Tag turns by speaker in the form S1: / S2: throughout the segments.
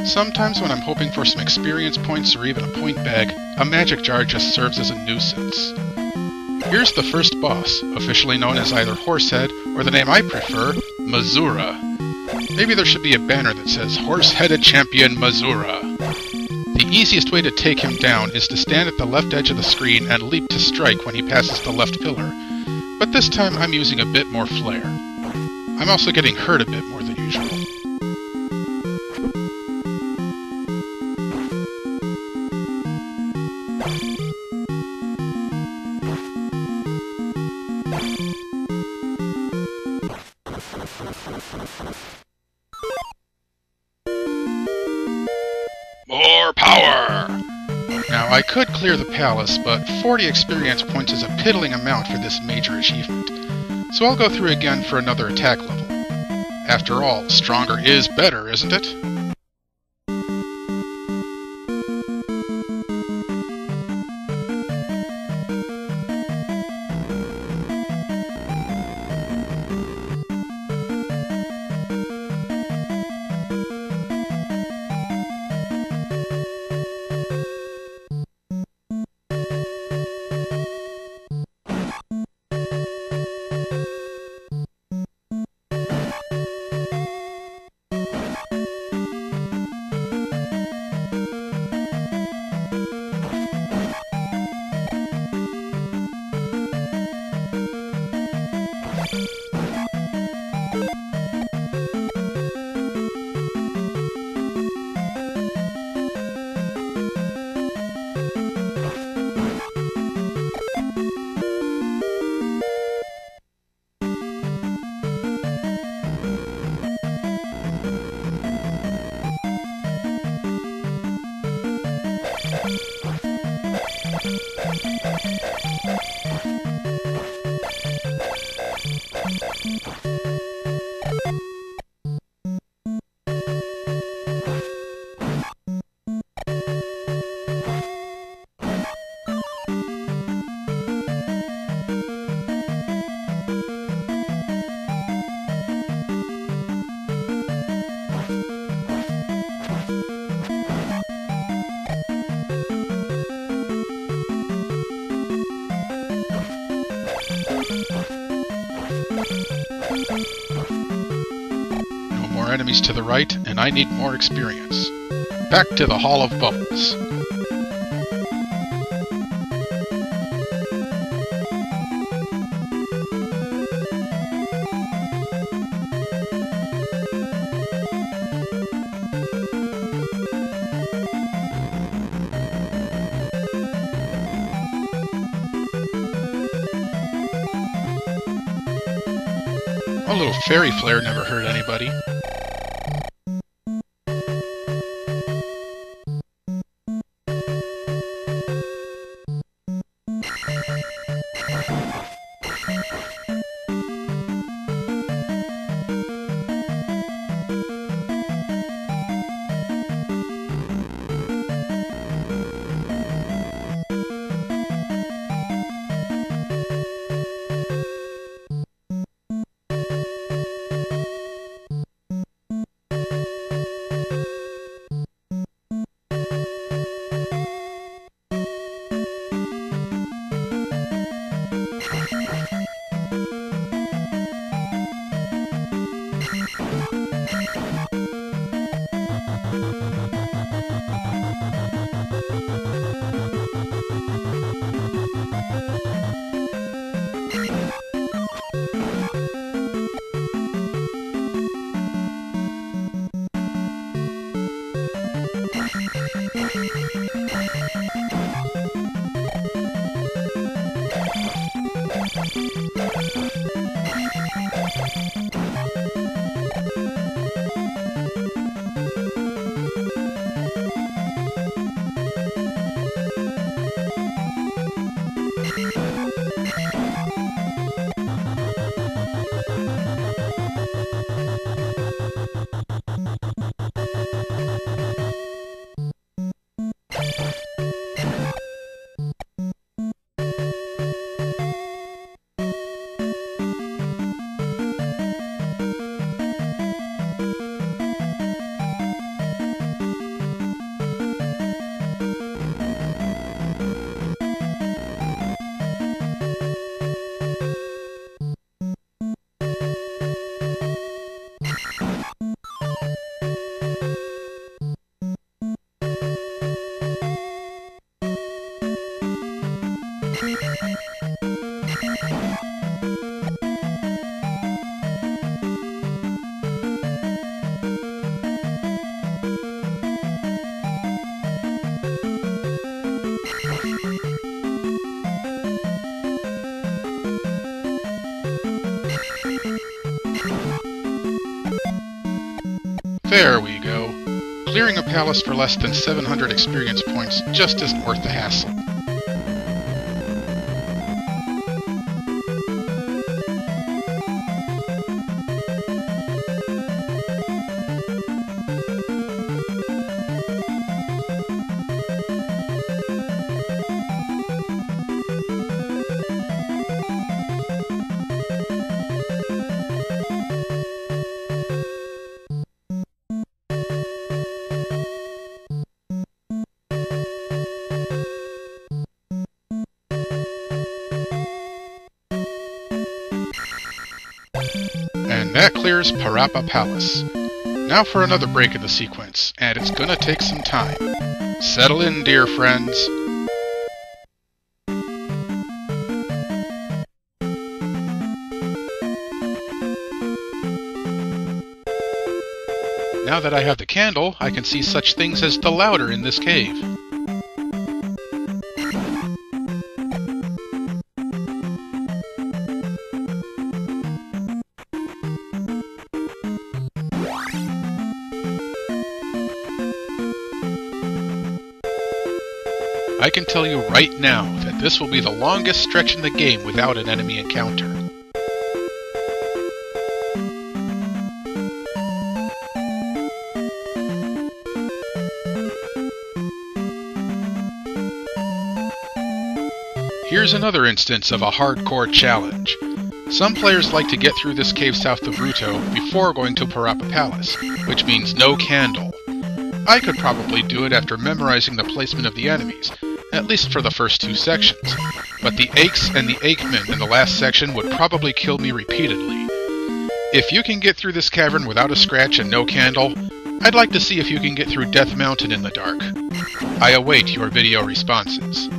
S1: Sometimes when I'm hoping for some experience points or even a point bag, a magic jar just serves as a nuisance. Here's the first boss, officially known as either Horsehead or the name I prefer, Mazura. Maybe there should be a banner that says Horse-Headed Champion Mazura. The easiest way to take him down is to stand at the left edge of the screen and leap to strike when he passes the left pillar, but this time I'm using a bit more flair. I'm also getting hurt a bit more than usual. More power! Now, I could clear the palace, but 40 experience points is a piddling amount for this major achievement, so I'll go through again for another attack level. After all, stronger is better, isn't it? No more enemies to the right, and I need more experience. Back to the Hall of Bubbles. A little fairy flare never hurt anybody. There we go. Clearing a palace for less than 700 experience points just isn't worth the hassle. And that clears Parappa Palace. Now for another break in the sequence, and it's gonna take some time. Settle in, dear friends. Now that I have the candle, I can see such things as the louder in this cave. I can tell you right now that this will be the longest stretch in the game without an enemy encounter. Here's another instance of a hardcore challenge. Some players like to get through this cave south of Ruto before going to Parappa Palace, which means no candle. I could probably do it after memorizing the placement of the enemies, at least for the first two sections, but the Aches and the Achemen in the last section would probably kill me repeatedly. If you can get through this cavern without a scratch and no candle, I'd like to see if you can get through Death Mountain in the dark. I await your video responses.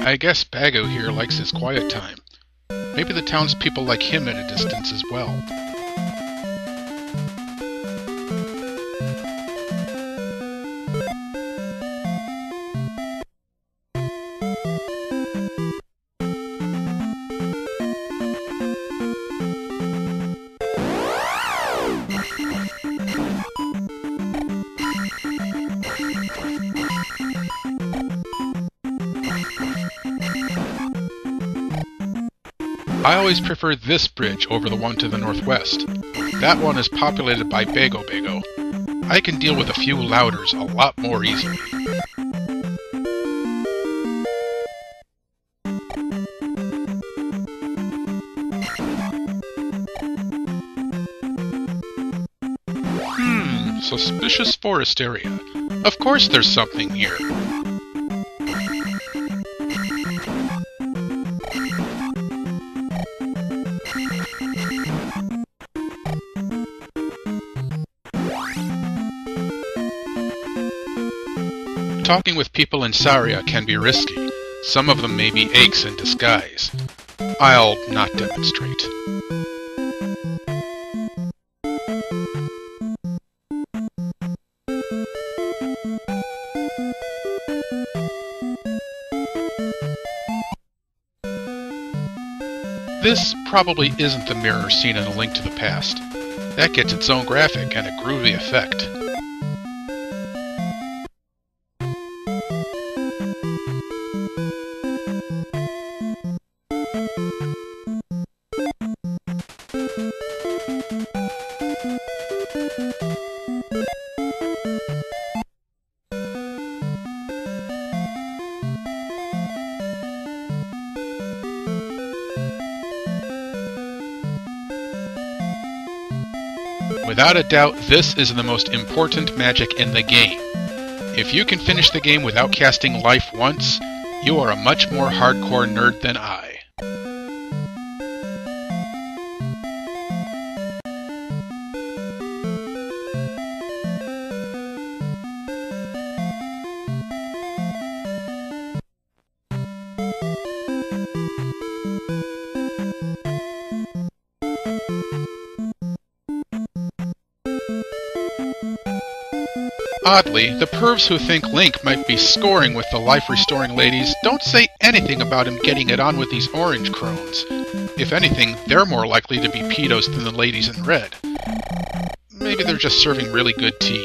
S1: I guess Bago here likes his quiet time. Maybe the townspeople like him at a distance as well. I always prefer this bridge over the one to the northwest. That one is populated by Bago Bago. I can deal with a few louders a lot more easily. Suspicious forest area. Of course there's something here. Talking with people in Saria can be risky. Some of them may be Aches in disguise. I'll not demonstrate. This probably isn't the mirror seen in A Link to the Past. That gets its own graphic and a groovy effect. Without a doubt, this is the most important magic in the game. If you can finish the game without casting life once, you are a much more hardcore nerd than I. Oddly, the pervs who think Link might be scoring with the life-restoring ladies don't say anything about him getting it on with these orange crones. If anything, they're more likely to be pedos than the ladies in red. Maybe they're just serving really good tea.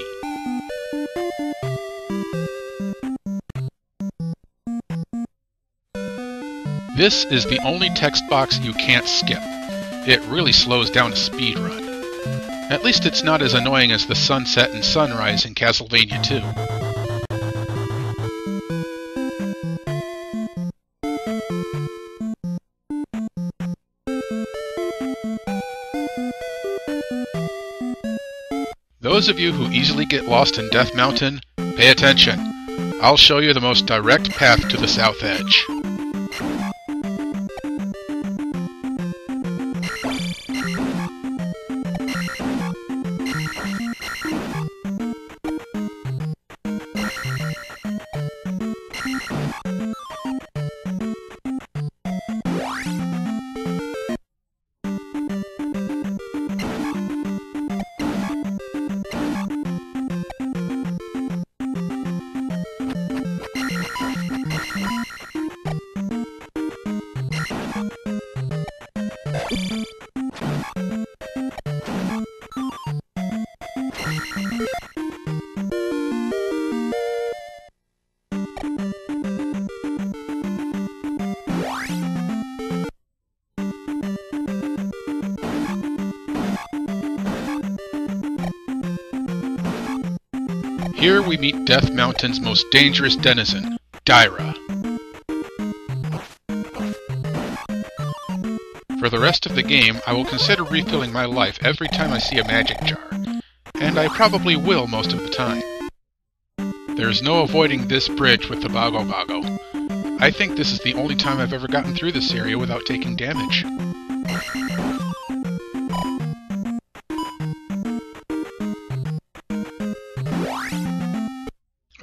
S1: This is the only text box you can't skip. It really slows down a speed run. At least it's not as annoying as the sunset and sunrise in Castlevania II. Those of you who easily get lost in Death Mountain, pay attention. I'll show you the most direct path to the south edge. Here we meet Death Mountain's most dangerous denizen, Dyra. For the rest of the game, I will consider refilling my life every time I see a magic jar, and I probably will most of the time. There's no avoiding this bridge with the Bago Bago. I think this is the only time I've ever gotten through this area without taking damage.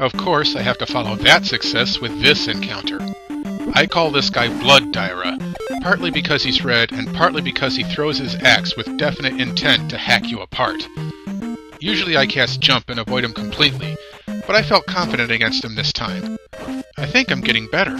S1: Of course, I have to follow that success with this encounter. I call this guy Blood Dyra, partly because he's red and partly because he throws his axe with definite intent to hack you apart. Usually I cast Jump and avoid him completely, but I felt confident against him this time. I think I'm getting better.